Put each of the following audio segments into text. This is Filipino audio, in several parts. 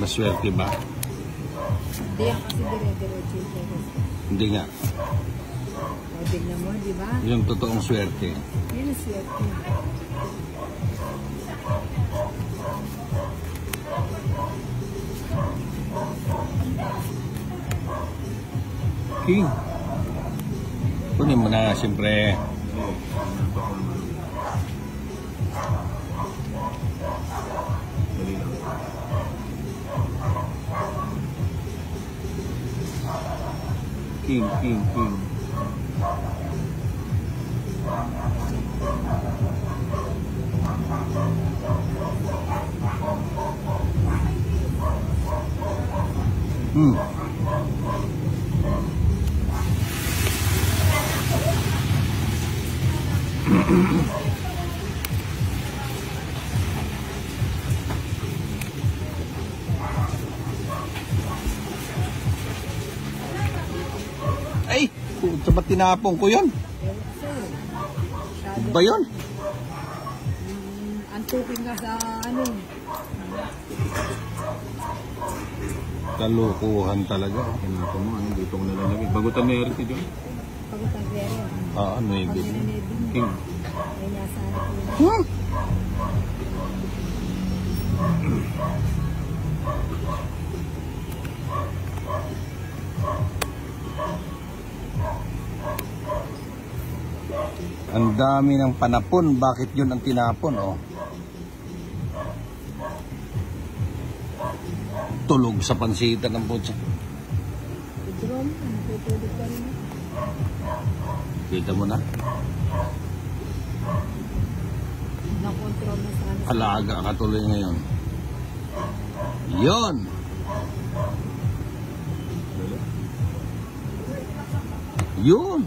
Maswerte ba? Hindi yan kasi dire-diretso yung pera. Hindi nga. O, tignan mo, di ba? Yung totoong swerte. Yan ang swerte. King. Kunin mo na, siyempre. King. Ay, puto ba tinapong ko yun? Ba yun? Antukin ka sa ano. Kalukuhan talaga. Kinako mo, ano, dito ko nalalagay. Bagutan mo yung RT dyan? Pagutan vero. Ano yung Pag bibig? ninenebing. King. Ay, nasa ano. Ang dami ng panapon. Bakit yun ang tinapon, oh? Tulog sa pansitan ng putsa. Idrom, tutulog ka rin. Kita mo na. Nakontrol na sana. Alaga ka tuloy ngayon. Yon. Yun.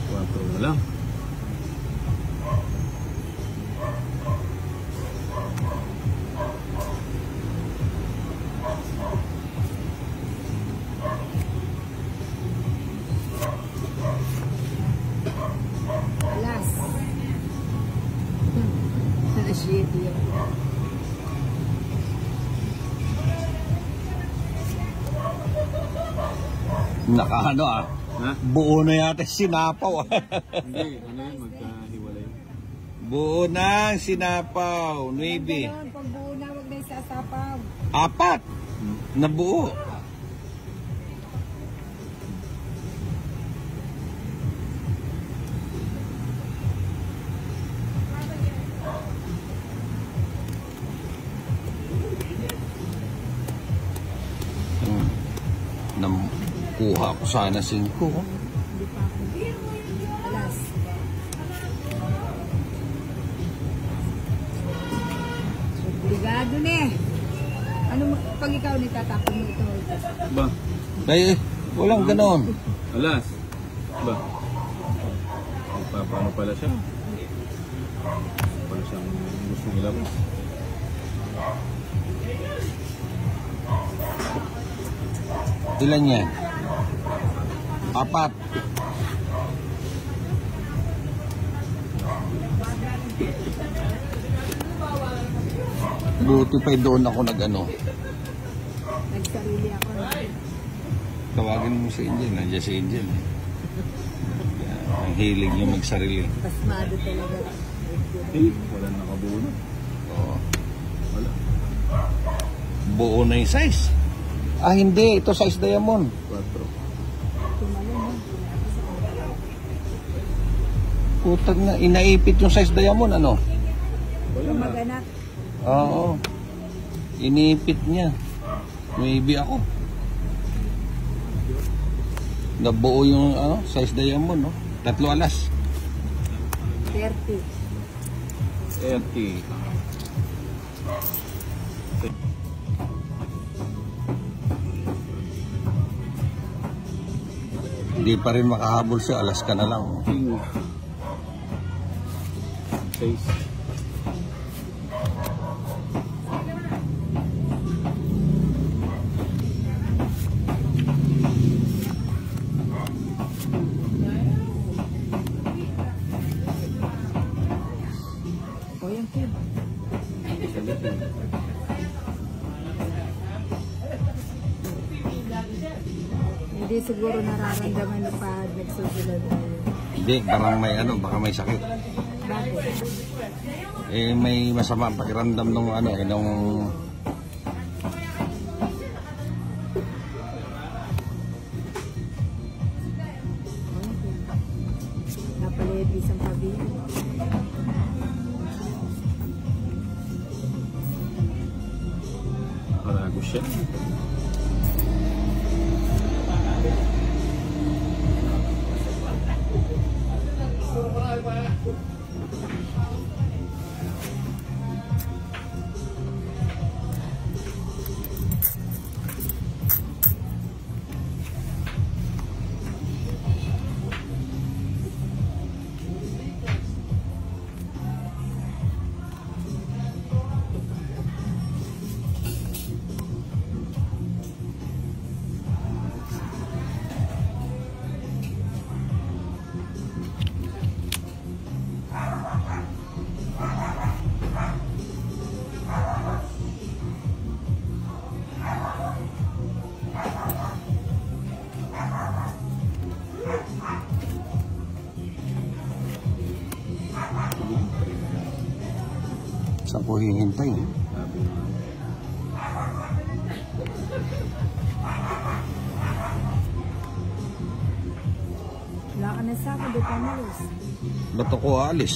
Quatro na lang. Alas. Alas 7 yan. Nakaano ah. Ha? Buo na yata sinapaw. Hindi, ano yun, magkahiwalay. Buo na ang sinapaw. Maybe. Ganun, pag buo na, huwag na isasapaw. 4 na buo. Nakuha ko sana 5. Hindi pa ako. Alas. Obligado na eh. Ano, pag ikaw nitatapon mo ito? Ba? Ay, walang ganon. Alas. Ba? Paano pala siya? Pala siyang gusto ilabas. Ilan yan? 4. Buti pa doon ako nag-ano. Nagsarili ako. Tawagin mo si Angel. Nandiyan si Angel. Ang hilig niya magsarili. Pasmado talaga. Walang nakabuo na. Oo. Wala. Buo na yung size. Ah, hindi. Ito size diamond. 4. Tumalo mo. Putag na. Inaipit yung size diamond. Ano? Wala na. Maganak. Oo. Inipit niya. Maybe ako. Nabuo yung size diamond, no? 3 alas. 30. 30. Hindi pa rin makahabol siya. Alas ka na lang. King. 6. Hindi siguro nararamdaman na pa nagsusunod tayo. Hindi, parang may ano, baka may sakit. Bakit? Eh, may masama ang pakiramdam nung ano, nung... Napalibis ang pabili. Parago siya. Saan ko hihintay? Sabi nga. Wala ka na sa akin, di pa malis. Ba't ako aalis?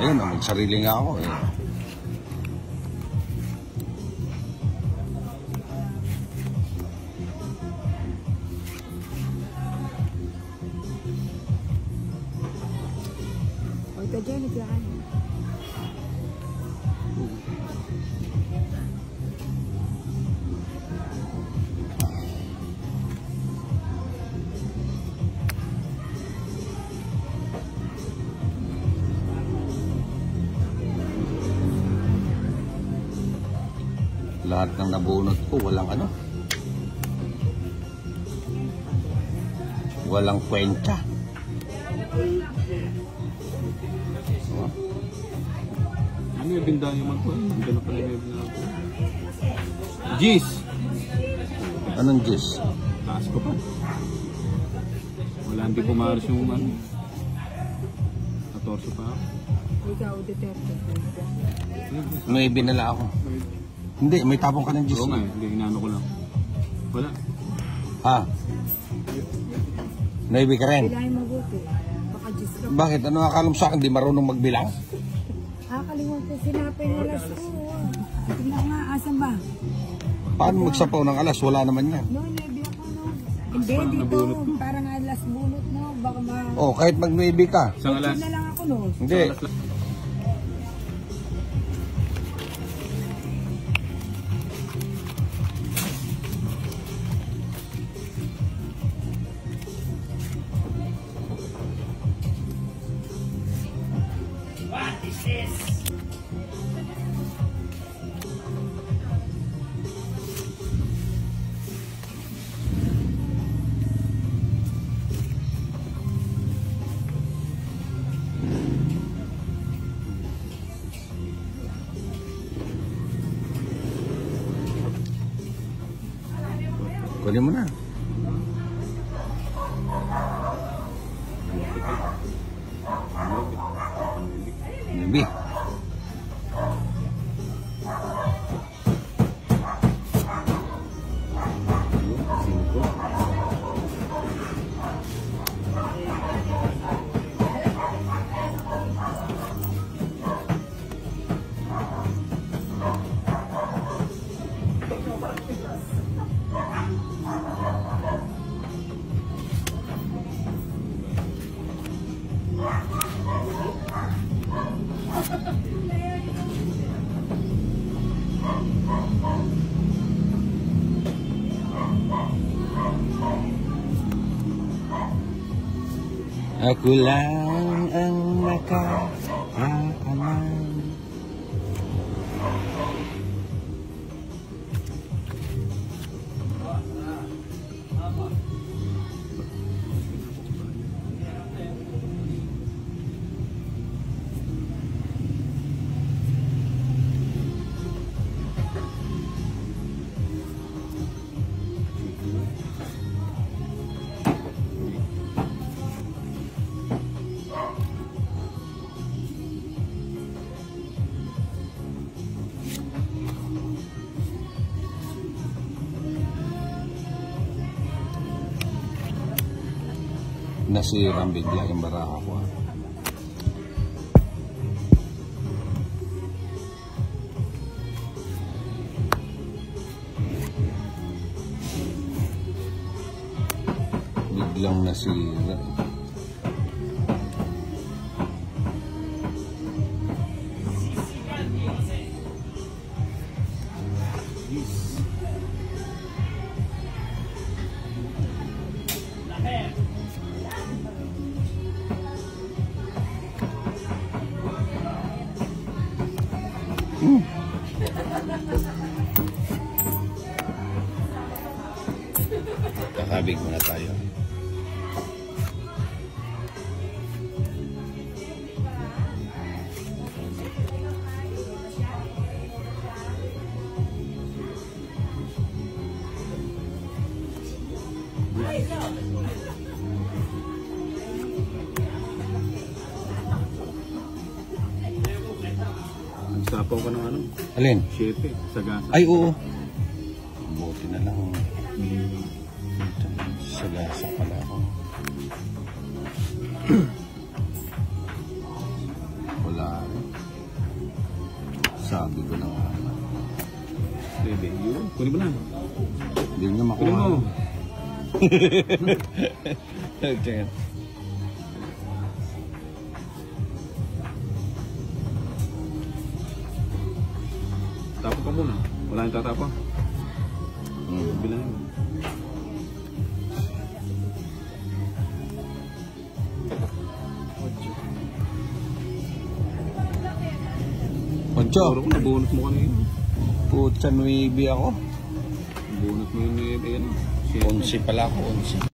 Ayun, magsarili nga ako eh. O ito dyan, itiyan. Lahat ng nabunot ko, walang ano. Walang kwenta. Oh. Ano yung bindahan yung magpo? Hindi na pala yung bindahan. Jeez! Anong Diyos? Taas ko pa. Wala, hindi pumaros yung ano. 14 pa ako. Ikaw, Duterte. May binala ako. Hindi, may tapong ka ng Diyos. Oo nga, hindi hinano ko lang. Wala. Ha? Naibi ka rin? Bilangin mabuti. Baka Diyos ka. Bakit? Ano akala mo sa akin? Di marunong magbilang? Kalimutan, sinapay na alas ko. Tingnan nga, asan ba? Paano magsapaw ng alas? Wala naman yan. No, nebi ako, no. Hindi, dito. Parang alas bunot, no. Baka ma... Oh, kahit mag-naibi ka. Isang alas. na lang ako, no. Hindi. Kunin mo na. Nabi. Ako lang ang nakakaalam. nasirang bigla yung baraha ko. Biglang nasira. Kakabig muna tayo. Sapaw ka ng ano? Alin? Siyete, sagasa. Ay, oo. Buti na lang. Sagasa pala ako. Wala rin. Sabi ko na nga. Pwede, yun. Kunin mo na. Hindi nyo makuha. Kunin mo. Okay. Tapo ka muna. Wala yung tatapa. Bilang yun. Ocho. Puro ko nabunot mo kanina. Putsa 9 ako. Bunot mo yun eh. 11 pala ako, 11.